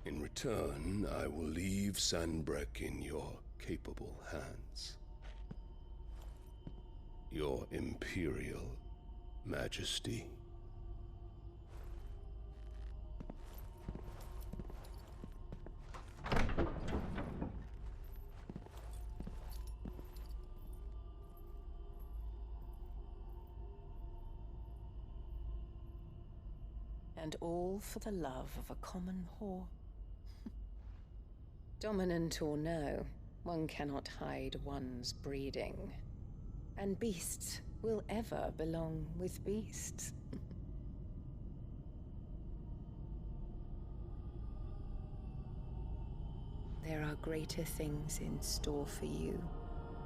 In return, I will leave Sanbreque in your capable hands. Your Imperial Majesty. And all for the love of a common whore. Dominant or no, one cannot hide one's breeding. And beasts will ever belong with beasts. There are greater things in store for you,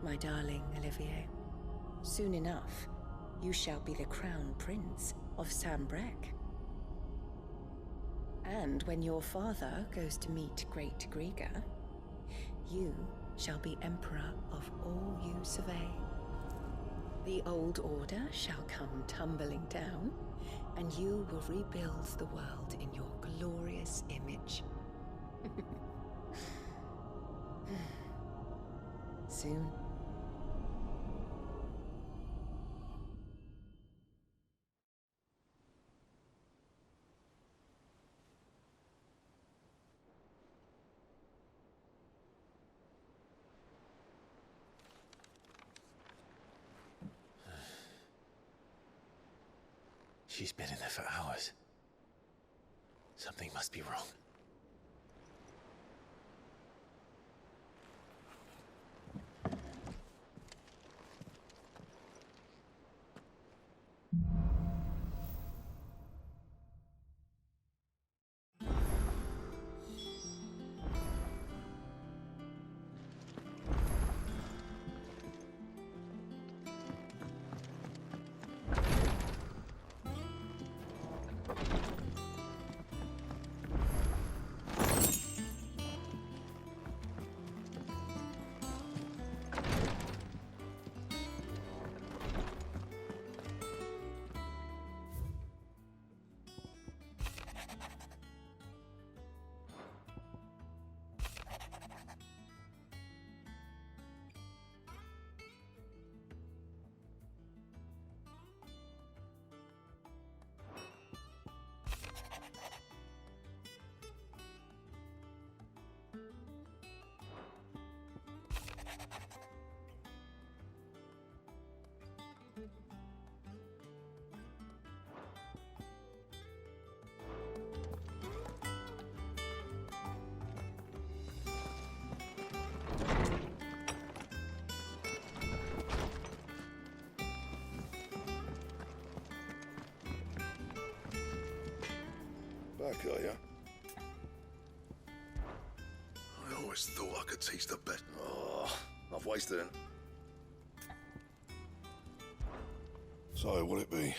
my darling Olivier. Soon enough, you shall be the crown prince of Sanbreque. And when your father goes to meet Great Grieger, you shall be emperor of all you survey. The old order shall come tumbling down, and you will rebuild the world in your glorious image. Soon. She's been in there for hours. Something must be wrong. Back, are ya? I always thought I could teach the best. Oh, I've wasted it. So, what'll it be?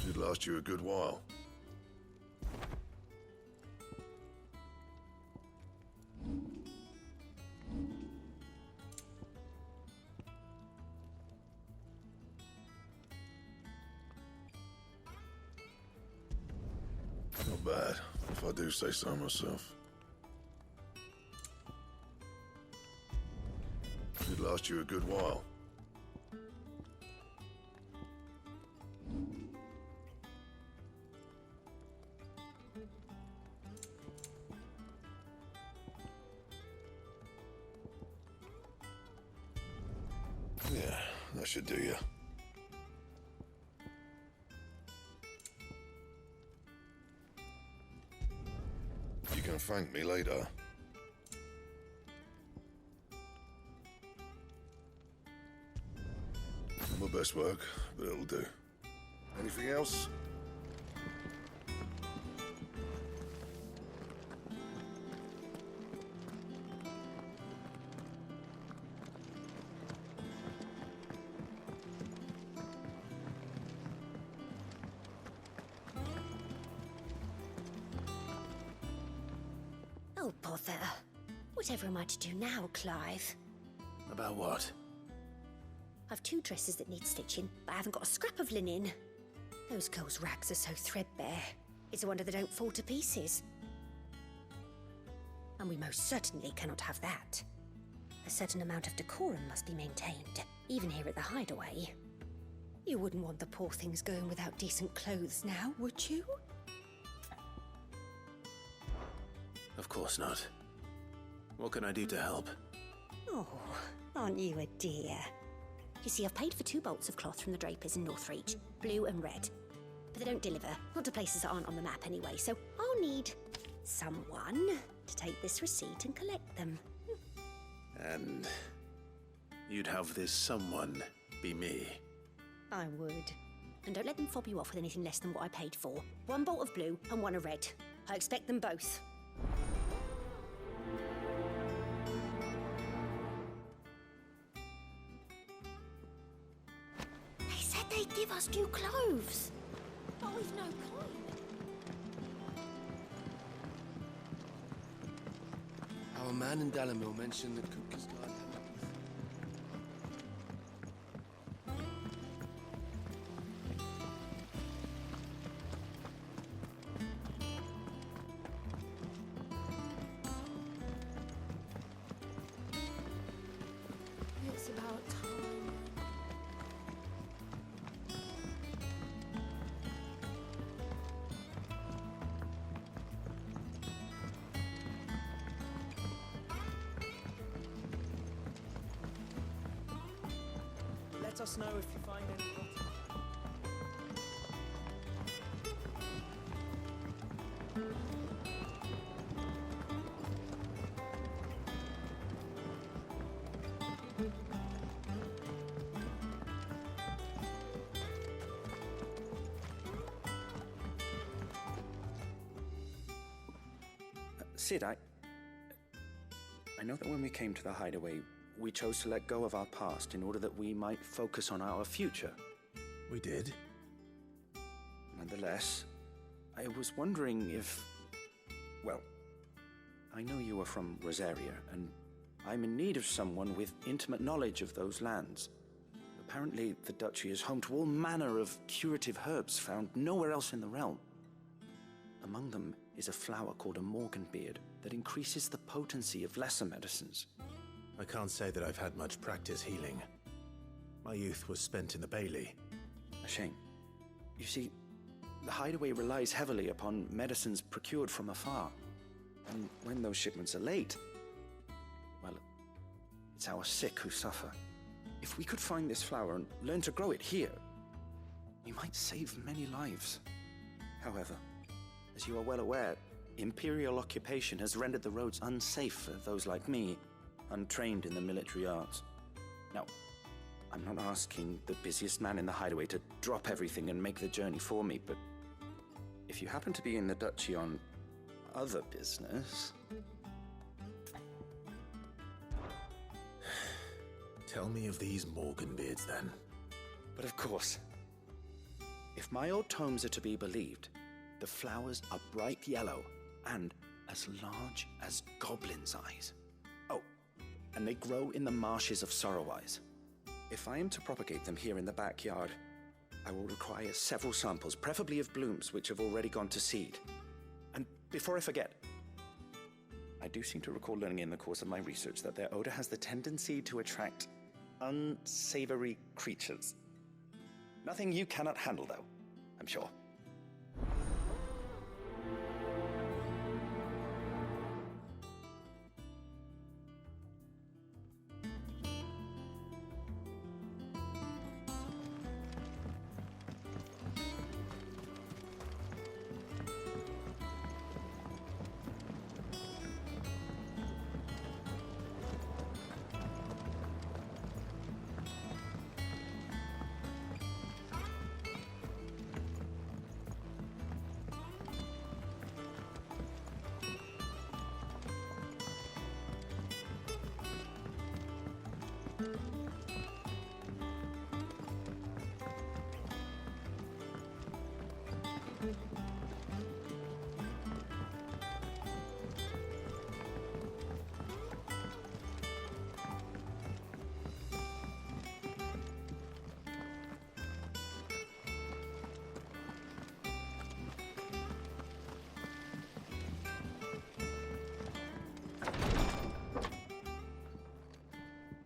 Should last you a good while. Not bad, if I do say so myself. Should last you a good while. Yeah, that should do you. You can thank me later. Not my best work, but it'll do. Anything else? bother. Whatever am I to do now, Clive? About what? I've 2 dresses that need stitching, but I haven't got a scrap of linen. Those girls' rags are so threadbare. It's a wonder they don't fall to pieces. And we most certainly cannot have that. A certain amount of decorum must be maintained, even here at the Hideaway. You wouldn't want the poor things going without decent clothes now, would you? Of course not. What can I do to help? Oh, aren't you a dear? You see, I've paid for 2 bolts of cloth from the drapers in Northreach, blue and red. But they don't deliver, not to places that aren't on the map anyway, so I'll need someone to take this receipt and collect them. And you'd have this someone be me. I would. And don't let them fob you off with anything less than what I paid for. 1 bolt of blue and 1 of red. I expect them both. They said they'd give us new clothes. But we've no coin. Our man in Dalamil mentioned that Cook is gone. It's about time. Let us know if you find any cottage. Sid, I know that when we came to the Hideaway, we chose to let go of our past in order that we might focus on our future. We did? Nonetheless, I was wondering if... Well, I know you are from Rosaria, and I'm in need of someone with intimate knowledge of those lands. Apparently, the Duchy is home to all manner of curative herbs found nowhere else in the realm. Among them is a flower called a morganbeard that increases the potency of lesser medicines. I can't say that I've had much practice healing. My youth was spent in the Bailey. A shame. You see, the Hideaway relies heavily upon medicines procured from afar. And when those shipments are late, well, it's our sick who suffer. If we could find this flower and learn to grow it here, we might save many lives. However, as you are well aware, Imperial occupation has rendered the roads unsafe for those like me, untrained in the military arts. Now, I'm not asking the busiest man in the Hideaway to drop everything and make the journey for me, but if you happen to be in the Duchy on other business... Tell me of these morganbeards, then. But of course, if my old tomes are to be believed, the flowers are bright yellow and as large as goblins' eyes. Oh, and they grow in the marshes of Sorrowise. If I am to propagate them here in the backyard, I will require several samples, preferably of blooms which have already gone to seed. And before I forget, I do seem to recall learning in the course of my research that their odor has the tendency to attract unsavory creatures. Nothing you cannot handle, though, I'm sure.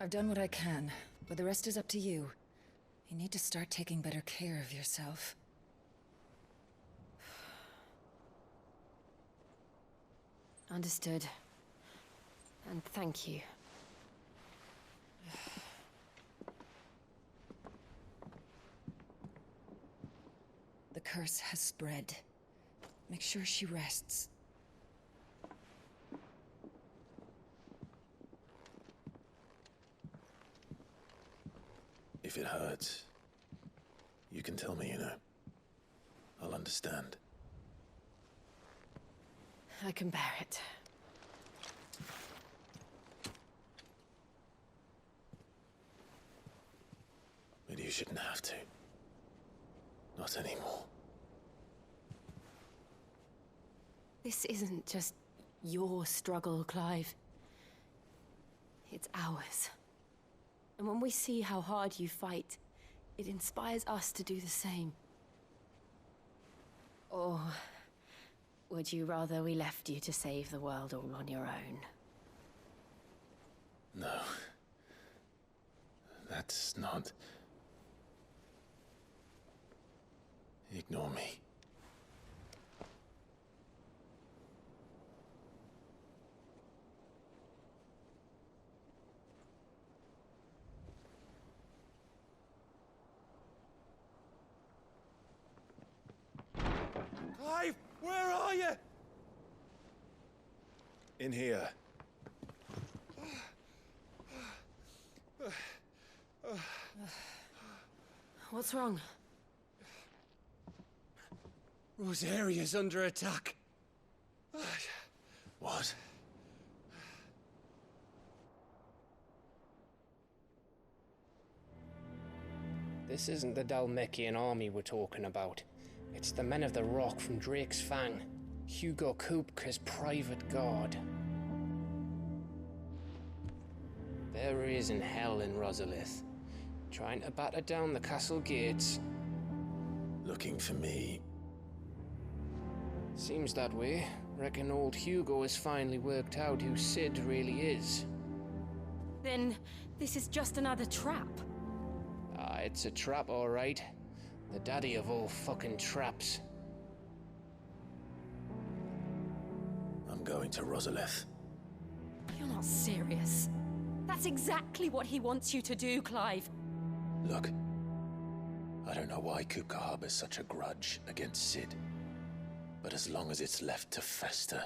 I've done what I can, but the rest is up to you. You need to start taking better care of yourself. Understood. And thank you. The curse has spread. Make sure she rests. If it hurts, you can tell me, you know. I'll understand. I can bear it. But you shouldn't have to. Not anymore. This isn't just your struggle, Clive. It's ours. And when we see how hard you fight, it inspires us to do the same. Or would you rather we left you to save the world all on your own? No. That's not... Ignore me. Clive, where are you? In here. What's wrong? Rosaria's under attack. What? This isn't the Dalmekian army we're talking about. It's the men of the Rock from Drake's Fang. Hugo Kupka's private guard. There he is in hell in Rosalith, trying to batter down the castle gates. Looking for me? Seems that way. Reckon old Hugo has finally worked out who Sid really is. Then this is just another trap. Ah, it's a trap, all right. The daddy of all fucking traps. I'm going to Rosalith. You're not serious. That's exactly what he wants you to do, Clive. Look, I don't know why Kupka harbors such a grudge against Sid. But as long as it's left to fester,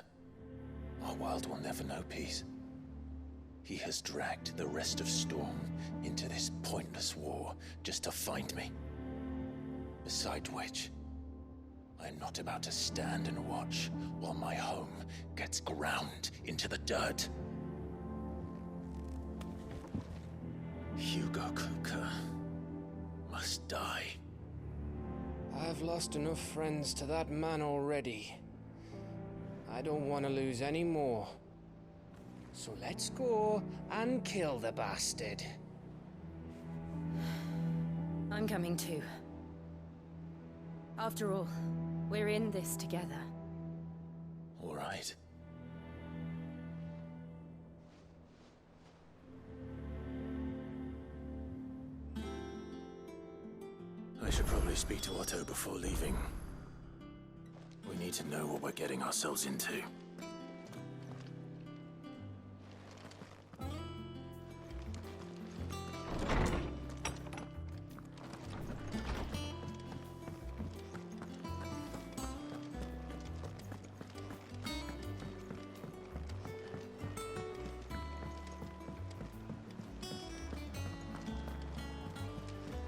our world will never know peace. He has dragged the rest of Storm into this pointless war just to find me. Besides which, I am not about to stand and watch while my home gets ground into the dirt. Hugo Kupka must die. I've lost enough friends to that man already. I don't want to lose any more. So let's go and kill the bastard. I'm coming too. After all, we're in this together. All right. I should probably speak to Otto before leaving. We need to know what we're getting ourselves into.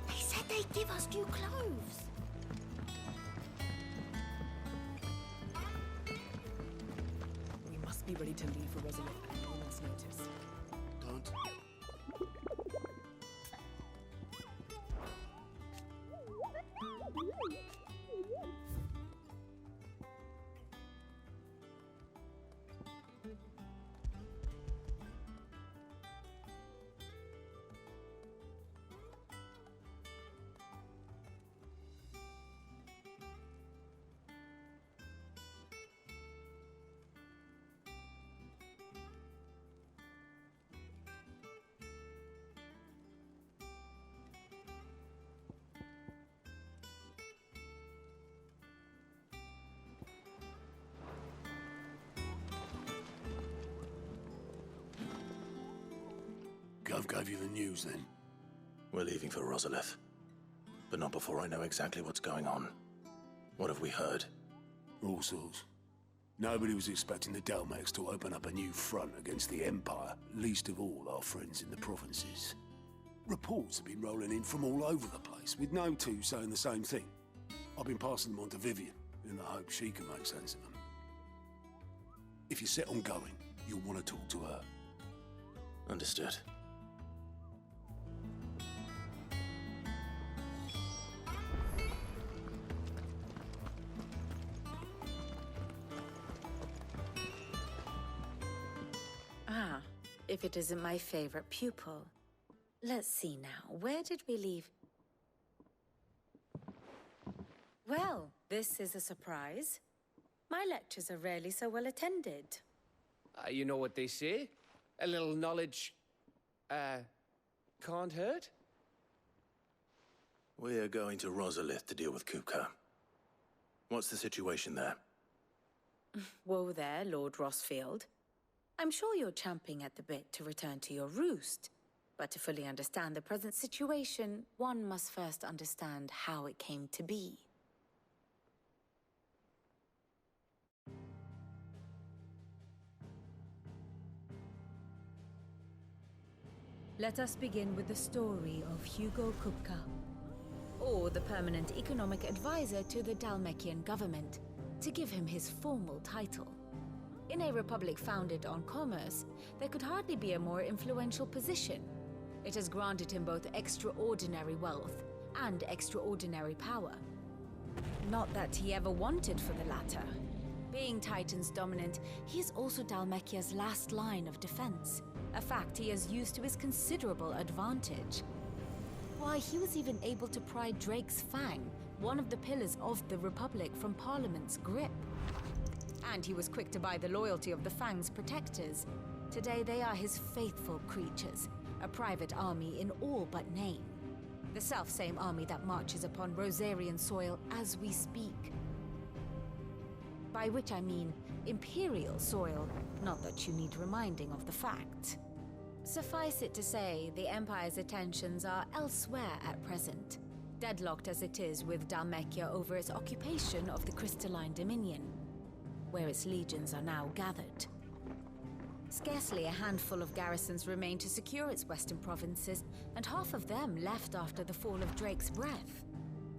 They said they'd give us new clothes. We must be ready to leave for Rosalith at a moment's notice. Don't. Cove gave you the news, then? We're leaving for Rosalith. But not before I know exactly what's going on. What have we heard? All sorts. Nobody was expecting the Dalmex to open up a new front against the Empire, least of all our friends in the provinces. Reports have been rolling in from all over the place, with no two saying the same thing. I've been passing them on to Vivian, in the hope she can make sense of them. If you're set on going, you'll want to talk to her. Understood. Ah, if it isn't my favorite pupil. Let's see now, where did we leave? Well, this is a surprise. My lectures are rarely so well attended. You know what they say? A little knowledge, can't hurt? We're going to Rosalith to deal with Kupka. What's the situation there? Whoa there, Lord Rossfield. I'm sure you're champing at the bit to return to your roost. But to fully understand the present situation, one must first understand how it came to be. Let us begin with the story of Hugo Kupka, or the permanent economic advisor to the Dalmekian government, to give him his formal title. In a republic founded on commerce, there could hardly be a more influential position. It has granted him both extraordinary wealth and extraordinary power. Not that he ever wanted for the latter. Being Titan's dominant, he is also Dalmekia's last line of defense, a fact he has used to his considerable advantage. Why, he was even able to pry Drake's Fang, one of the pillars of the Republic, from Parliament's grip. And he was quick to buy the loyalty of the Fang's protectors. Today they are his faithful creatures, a private army in all but name. The self-same army that marches upon Rosarian soil as we speak. By which I mean Imperial soil, not that you need reminding of the fact. Suffice it to say, the Empire's attentions are elsewhere at present, deadlocked as it is with Dalmekia over its occupation of the Crystalline Dominion, where its legions are now gathered. Scarcely a handful of garrisons remain to secure its western provinces, and half of them left after the fall of Drake's Breath.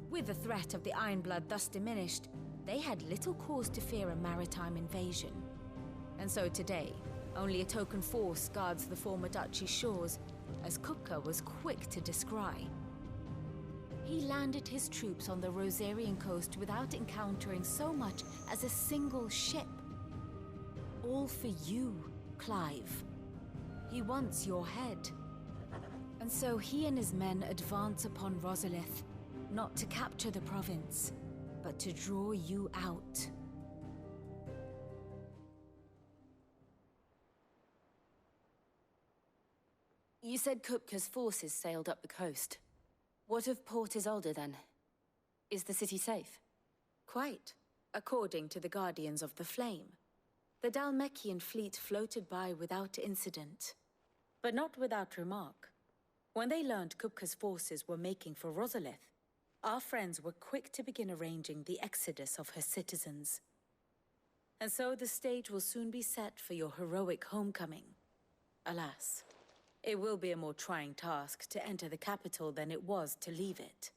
With the threat of the Ironblood thus diminished, they had little cause to fear a maritime invasion. And so today, only a token force guards the former duchy's shores, as Kupka was quick to descry. He landed his troops on the Rosarian coast without encountering so much as a single ship. All for you, Clive. He wants your head. And so he and his men advance upon Rosalith, not to capture the province, but to draw you out. You said Kupka's forces sailed up the coast. What of Port Isolde, then? Is the city safe? Quite, according to the Guardians of the Flame. The Dalmekian fleet floated by without incident, but not without remark. When they learned Kupka's forces were making for Rosalith, our friends were quick to begin arranging the exodus of her citizens. And so the stage will soon be set for your heroic homecoming. Alas, it will be a more trying task to enter the capital than it was to leave it.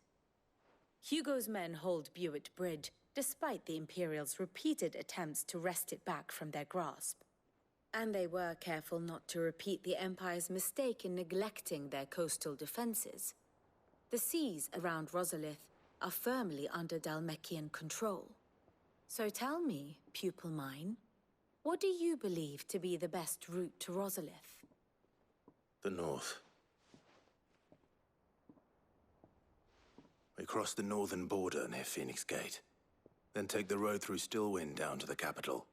Hugo's men hold Buet Bridge, despite the Imperials' repeated attempts to wrest it back from their grasp. And they were careful not to repeat the Empire's mistake in neglecting their coastal defenses. The seas around Rosalith are firmly under Dalmekian control. So tell me, pupil mine, what do you believe to be the best route to Rosalith? The north. We cross the northern border near Phoenix Gate. Then take the road through Stillwind down to the capital.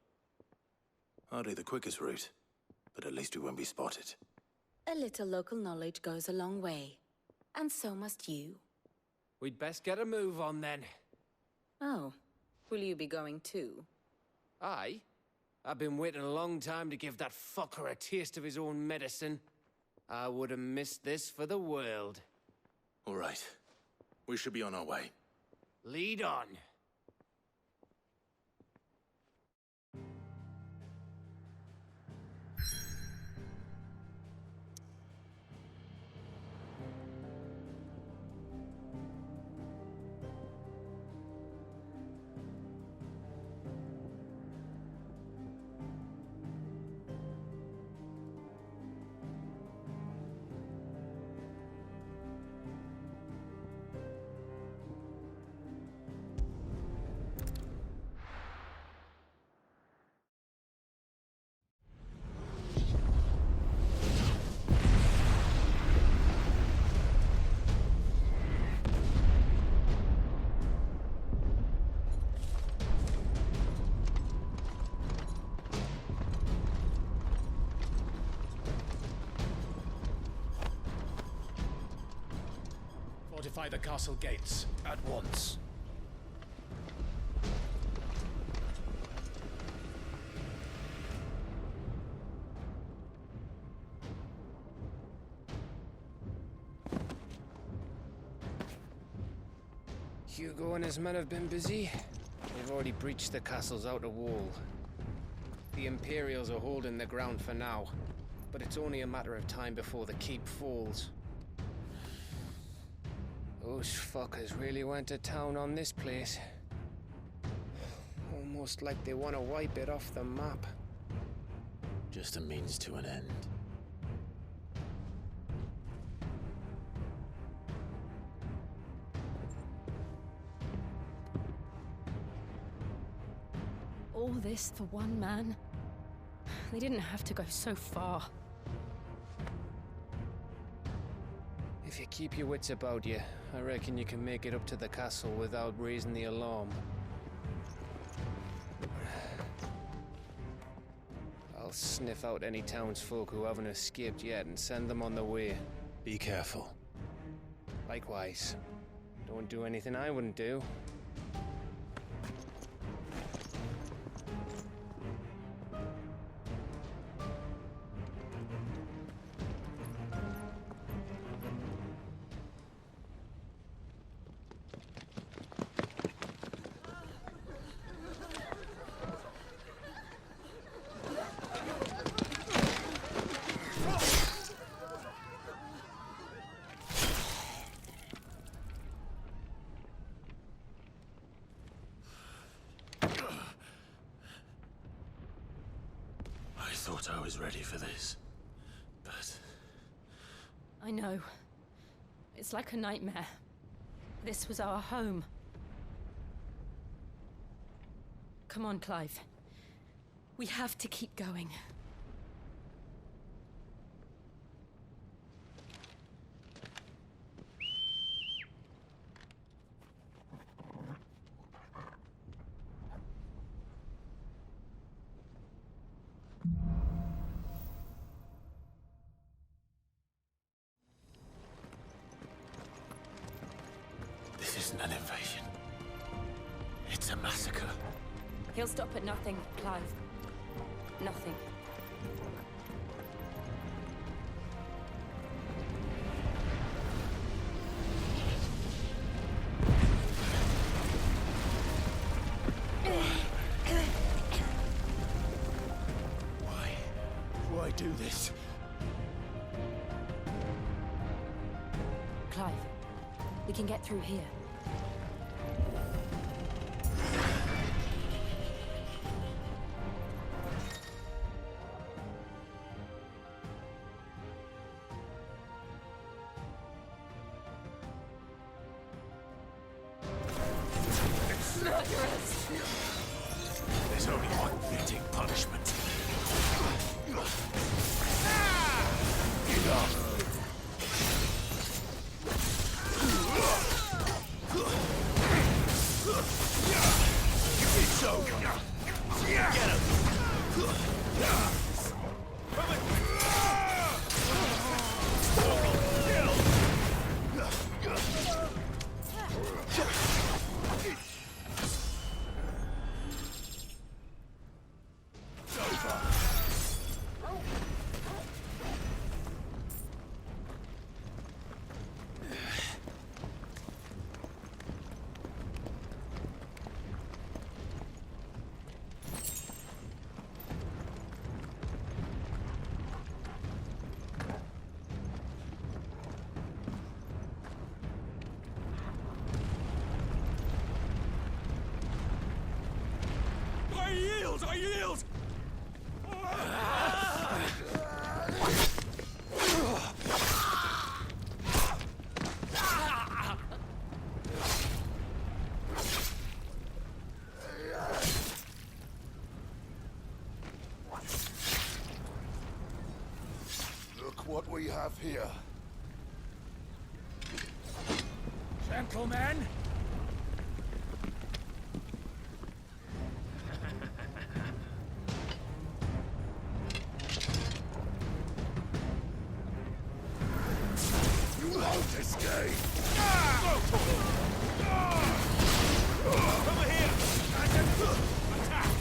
Hardly the quickest route, but at least we won't be spotted. A little local knowledge goes a long way. And so must you. We'd best get a move on then. Oh, will you be going too? Aye. I've been waiting a long time to give that fucker a taste of his own medicine. I would have missed this for the world. All right. We should be on our way. Lead on. Fortify the castle gates at once. Hugo and his men have been busy. They've already breached the castle's outer wall. The Imperials are holding the ground for now, but it's only a matter of time before the keep falls. Those fuckers really went to town on this place. Almost like they want to wipe it off the map. Just a means to an end. All this for one man? They didn't have to go so far. If you keep your wits about you, I reckon you can make it up to the castle without raising the alarm. I'll sniff out any townsfolk who haven't escaped yet and send them on their way. Be careful. Likewise. Don't do anything I wouldn't do. I thought I was ready for this, but... I know. It's like a nightmare. This was our home. Come on, Clive. We have to keep going. This isn't an invasion. It's a massacre. He'll stop at nothing, Clive. Nothing. Why do this? Clive, we can get through here. There's only one fitting punishment. Get up! It's over! Get him! I yield! Look what we have here. Gentlemen! You won't escape! Over here! Attack!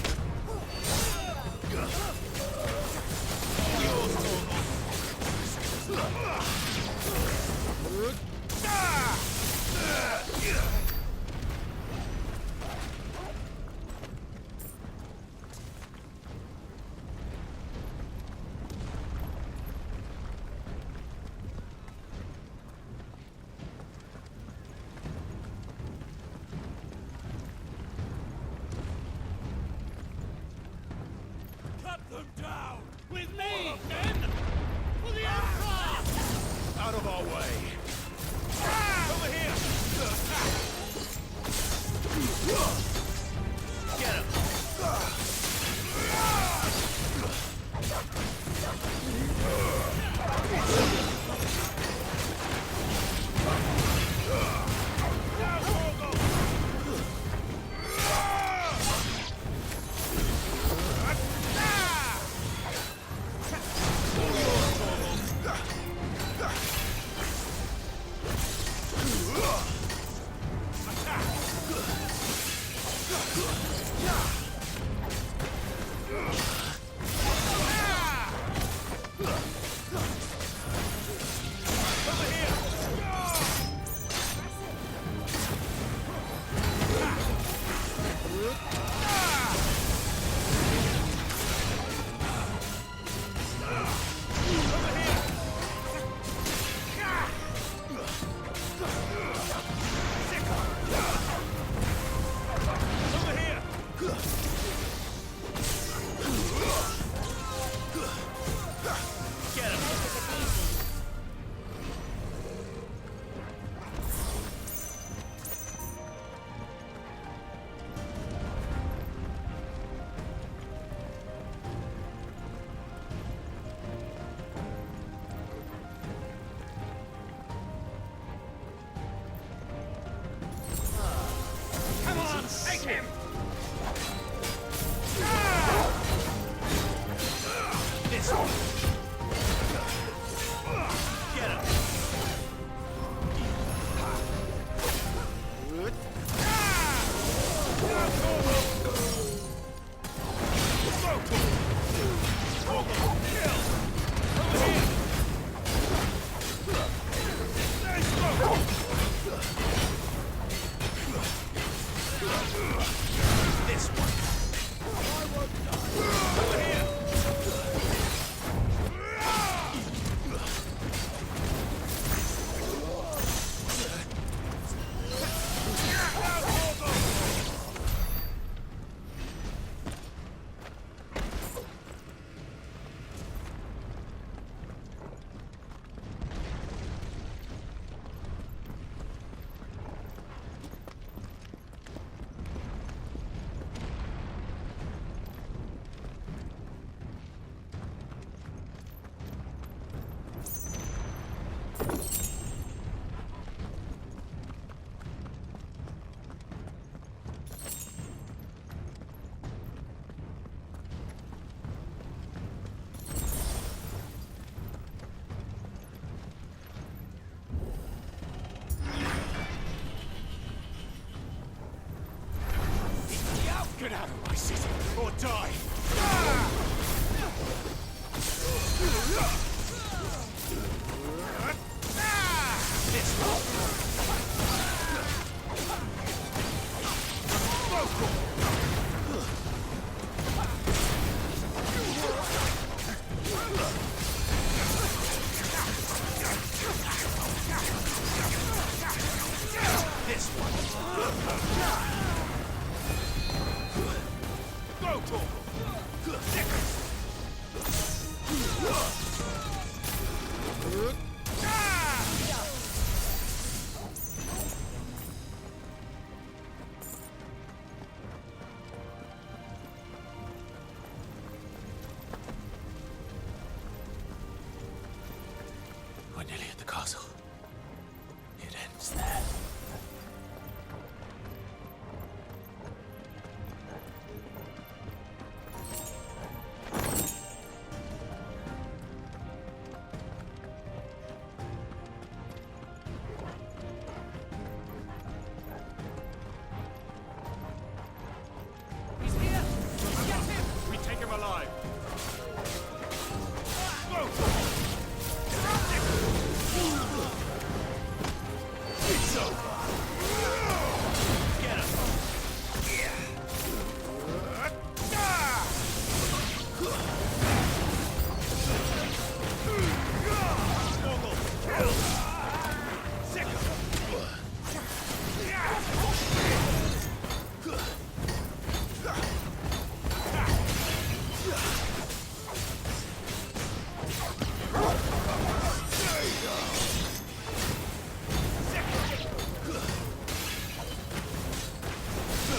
Cut them down! With me, men! For the Empire! Out of our way! Over here! Get him! Get out of my city, or die! This one! Go, Torgal!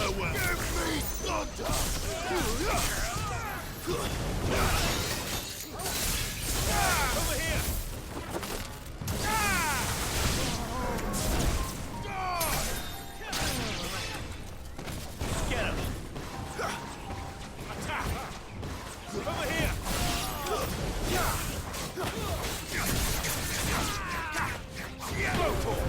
farewell. Give me thunder! Over here! Get him! Attack! Over here! Go for it!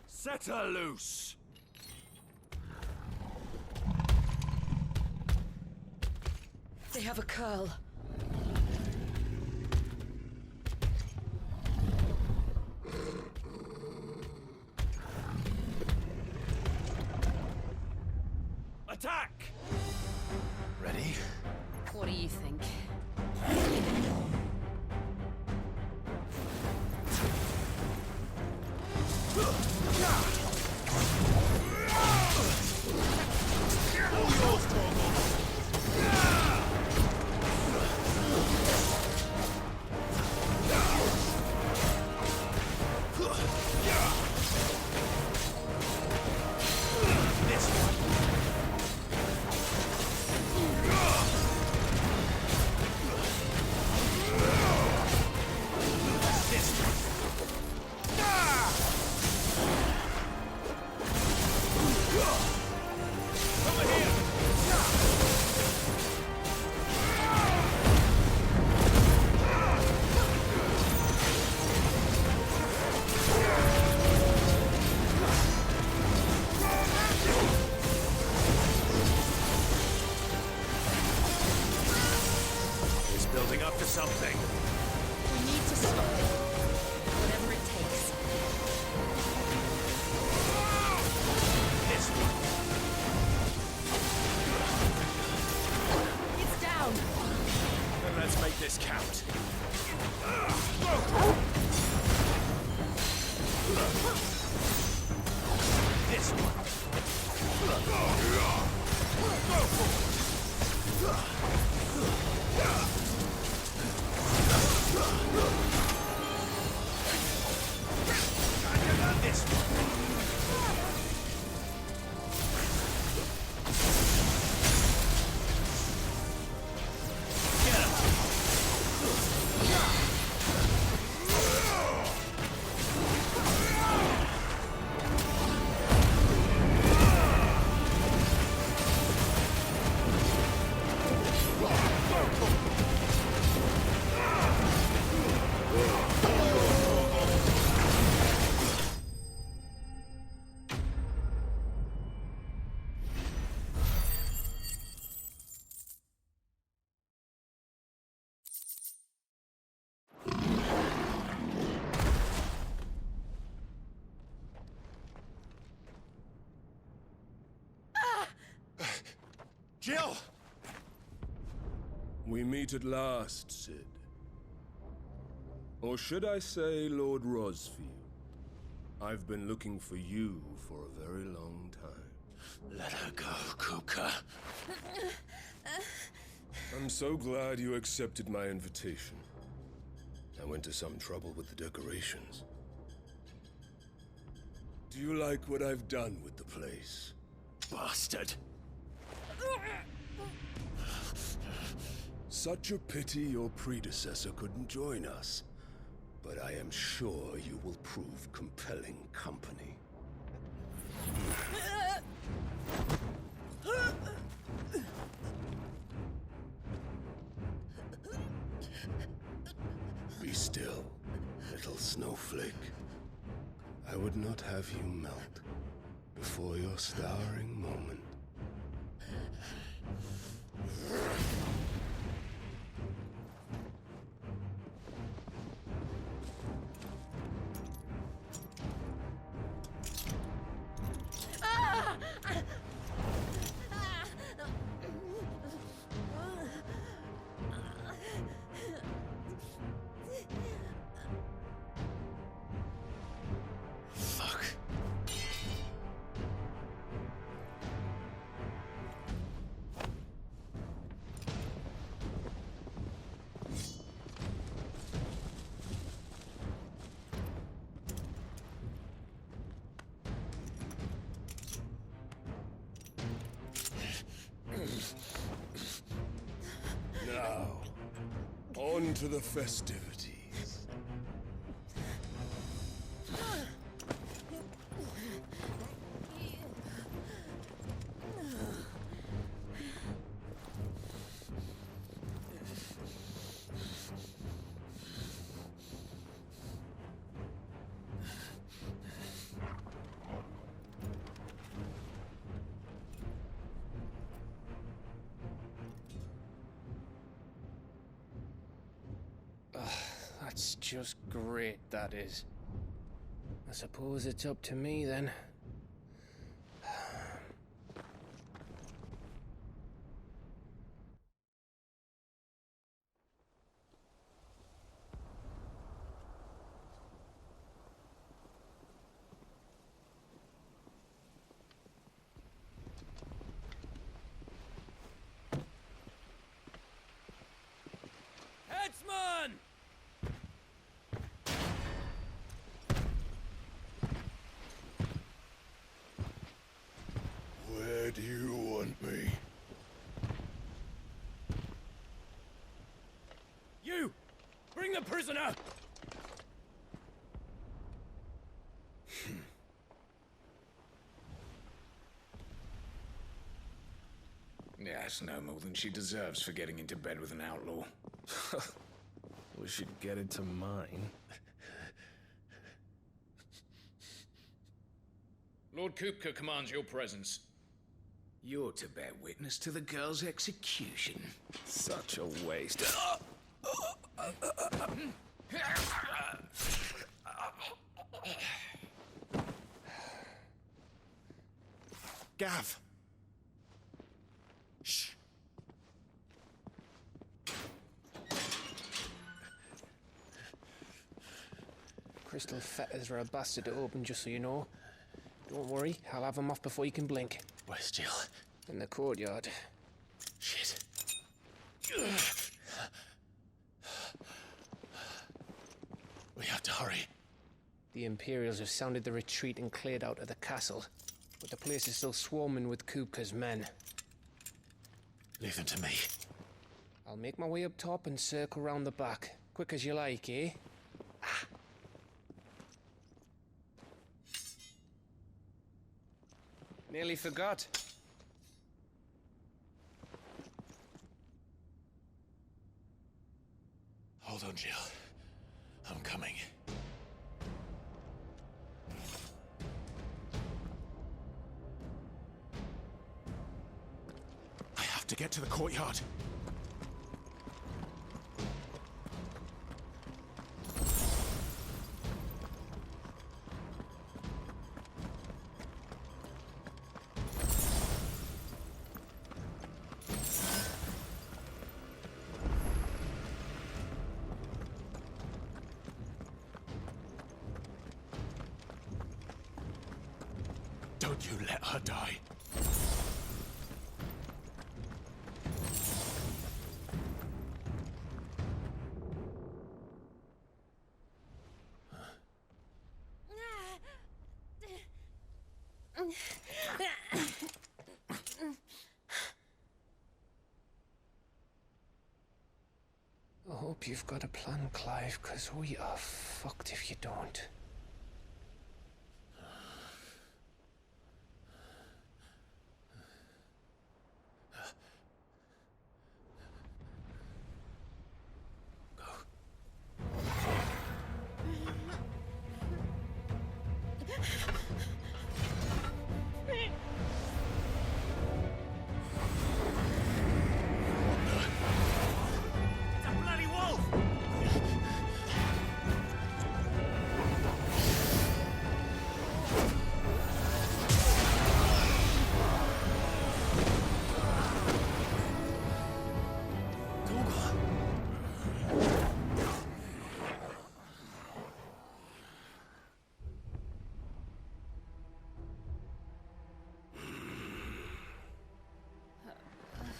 Set her loose! They have a curl. Attack! Ready? What do you think? Building up to something. We need to stop it. Whatever it takes. This one. It's down. Then let's make this count. This one. Go for it. This one. Get him. Jill! We meet at last, Sid. Or should I say, Lord Rosfield? I've been looking for you for a very long time. Let her go, Kuka. I'm so glad you accepted my invitation. I went to some trouble with the decorations. Do you like what I've done with the place? Bastard! Such a pity your predecessor couldn't join us. But I am sure you will prove compelling company. Be still, little snowflake. I would not have you melt before your starring moment. Now, on to the festivities. That's just great, that is. I suppose it's up to me then. Headsman! Where do you want me? You! Bring the prisoner! Yeah, that's no more than she deserves for getting into bed with an outlaw. We should get into mine. Lord Kupka commands your presence. You're to bear witness to the girl's execution. Such a waste. Gav! Shh! Crystal fetters are a bastard to open, just so you know. Don't worry, I'll have them off before you can blink. Where's Jill? In the courtyard. Shit. We have to hurry. The Imperials have sounded the retreat and cleared out of the castle, but the place is still swarming with Kupka's men. Leave them to me. I'll make my way up top and circle round the back. Quick as you like, eh? Nearly forgot. Hold on, Jill. I'm coming. I have to get to the courtyard. Don't you let her die. I hope you've got a plan, Clive, because we are fucked if you don't.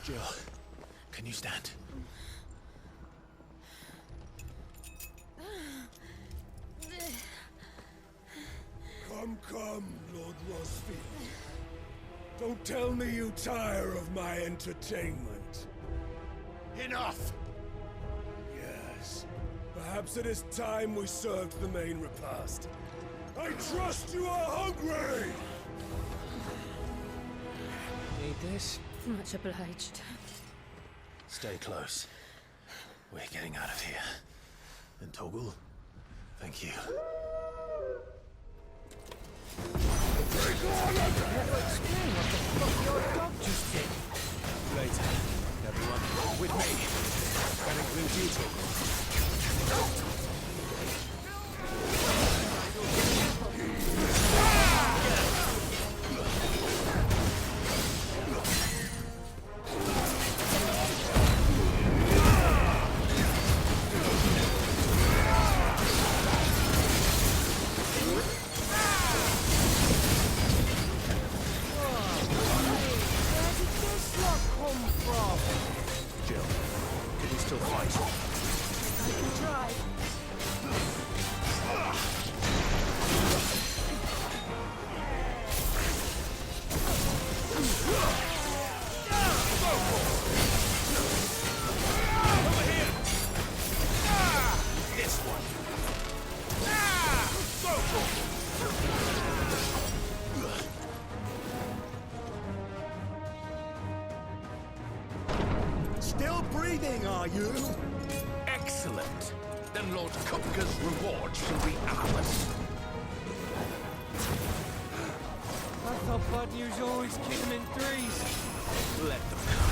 Jill, can you stand? Come, Lord Rosfield. Don't tell me you tire of my entertainment. Enough! Yes. Perhaps it is time we served the main repast. I trust you are hungry! Need this? Much obliged. Stay close. We're getting out of here. And Toggle, thank you. Explain what the fuck your dog just did. Later. Everyone, with me. That includes you, Toggle. Still breathing, are you? Excellent. Then Lord Kupka's reward shall be ours. I thought bad news always came in threes. Let them come.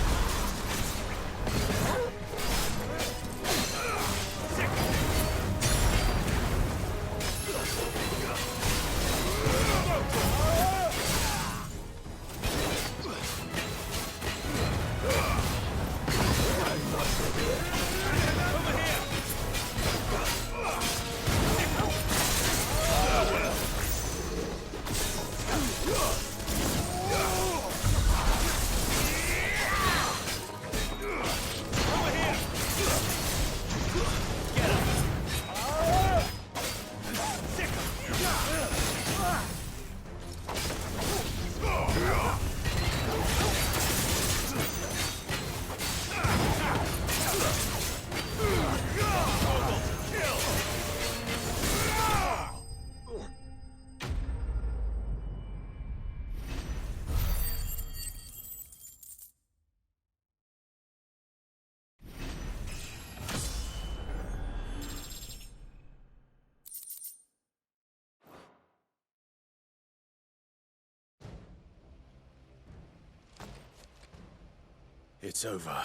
It's over.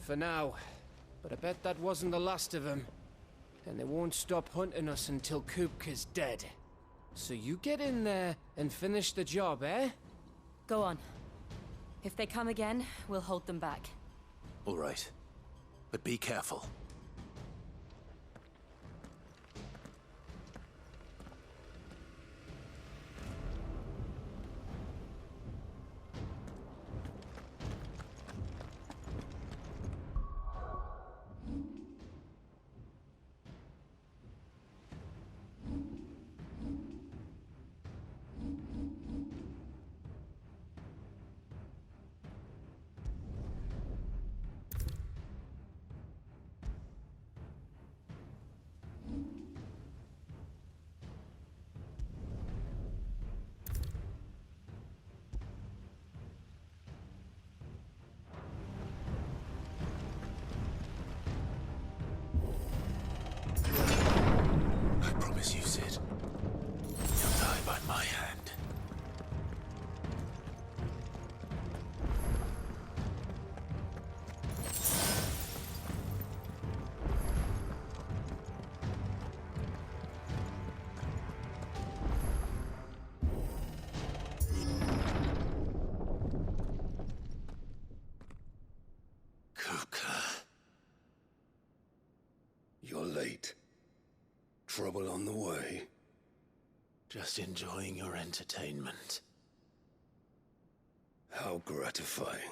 For now. But I bet that wasn't the last of them. And they won't stop hunting us until Kupka's dead. So you get in there and finish the job, eh? Go on. If they come again, we'll hold them back. All right. But be careful. I promise you, Sid. You'll die by my hand. You're late. Trouble on the way? Just enjoying your entertainment. How gratifying.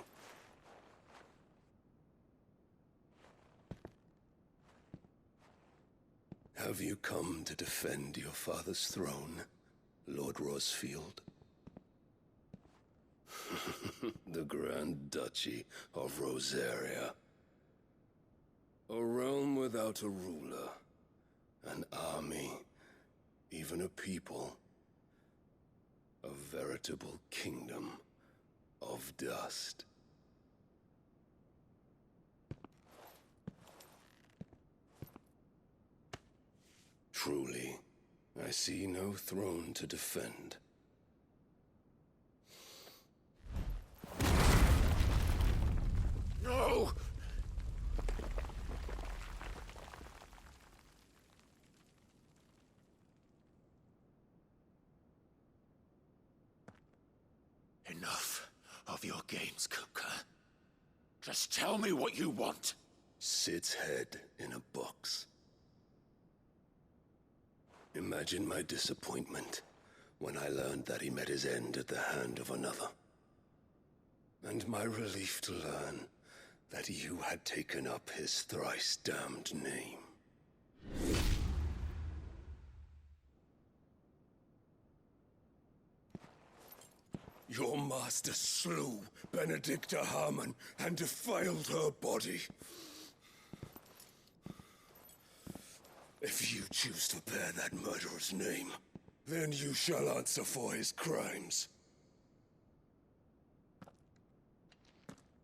Have you come to defend your father's throne, Lord Rosfield? The Grand Duchy of Rosaria. A realm without a ruler, an army, even a people. A veritable kingdom of dust. Truly, I see no throne to defend. No! Enough of your games, Kuka. Just tell me what you want. Sid's head in a box. Imagine my disappointment when I learned that he met his end at the hand of another. And my relief to learn that you had taken up his thrice-damned name. Your master slew Benedicta Harmon and defiled her body. If you choose to bear that murderer's name, then you shall answer for his crimes.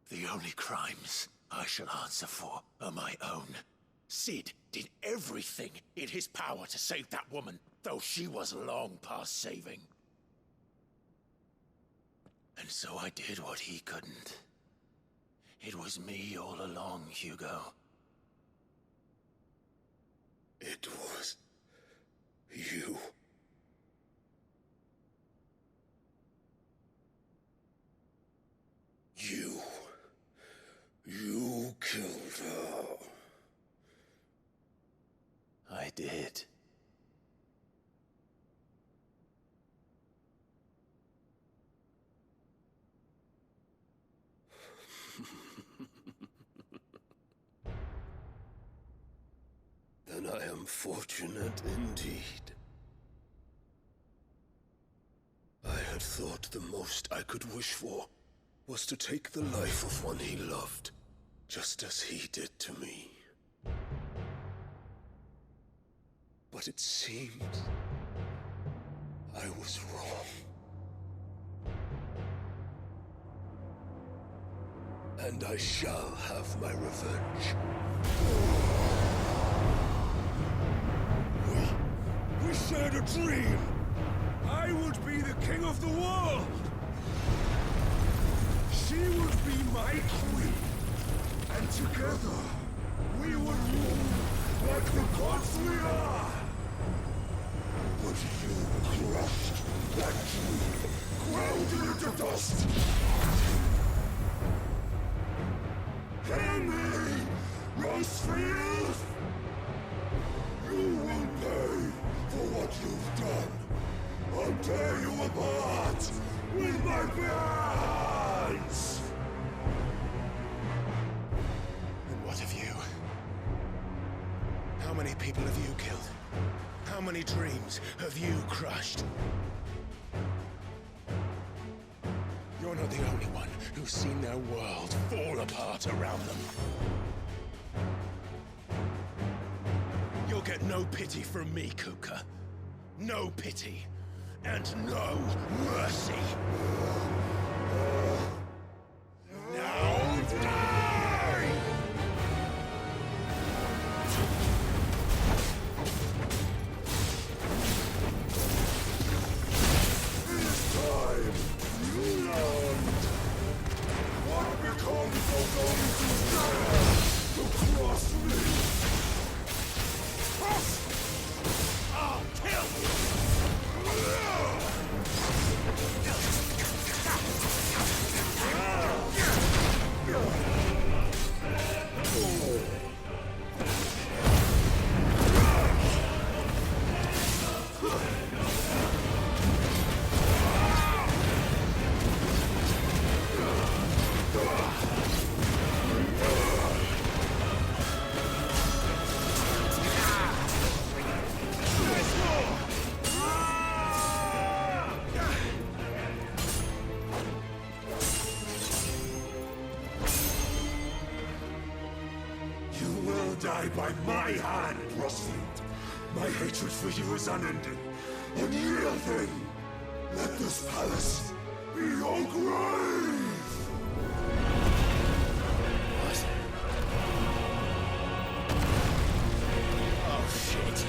The only crimes I shall answer for are my own. Sid did everything in his power to save that woman, though she was long past saving. And so I did what he couldn't. It was me all along, Hugo. It was you. You killed her. I did. Then I am fortunate indeed. I had thought the most I could wish for was to take the life of one he loved, just as he did to me. But it seems I was wrong. And I shall have my revenge. We shared a dream! I would be the king of the world! She would be my queen! And together, we would rule like the gods we are! But you crushed that dream, ground it into dust! Hear me, Rosefield! You will pay for what you've done. I'll tear you apart with my hands! And what of you? How many people have you killed? How many dreams have you crushed? You're not the only one who's seen their world fall apart around them. You'll get no pity from me, Kuka. No pity. And no mercy. Now die! This time, you learned what becomes of those who dare to cross me! I'll kill you! die by my hand, Rosalind. My hatred for you is unending, unyielding. Let this palace be your grave! Oh, shit.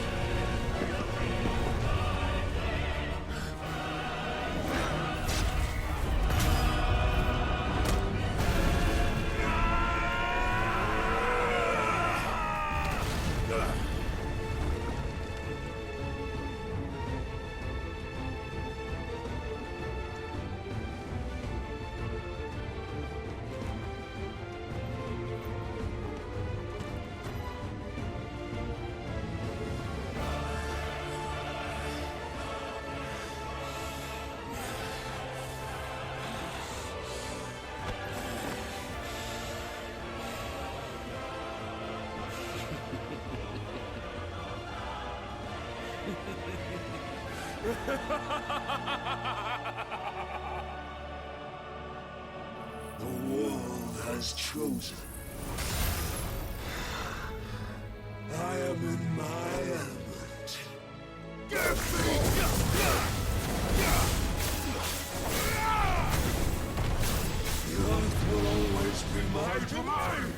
The world has chosen. I am in my element. Give me! The earth will always be my domain!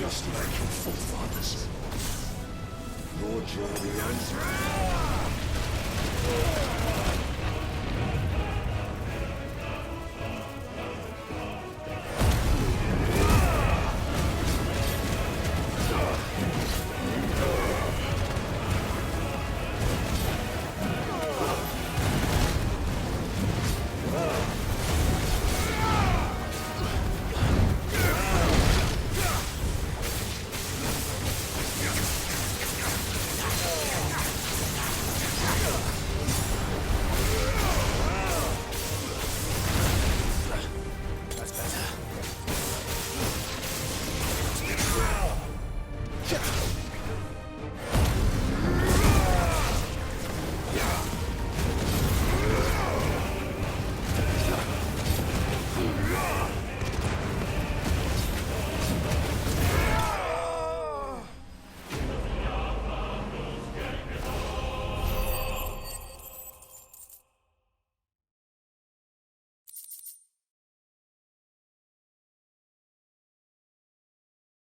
just like your forefathers. Your journey ends now!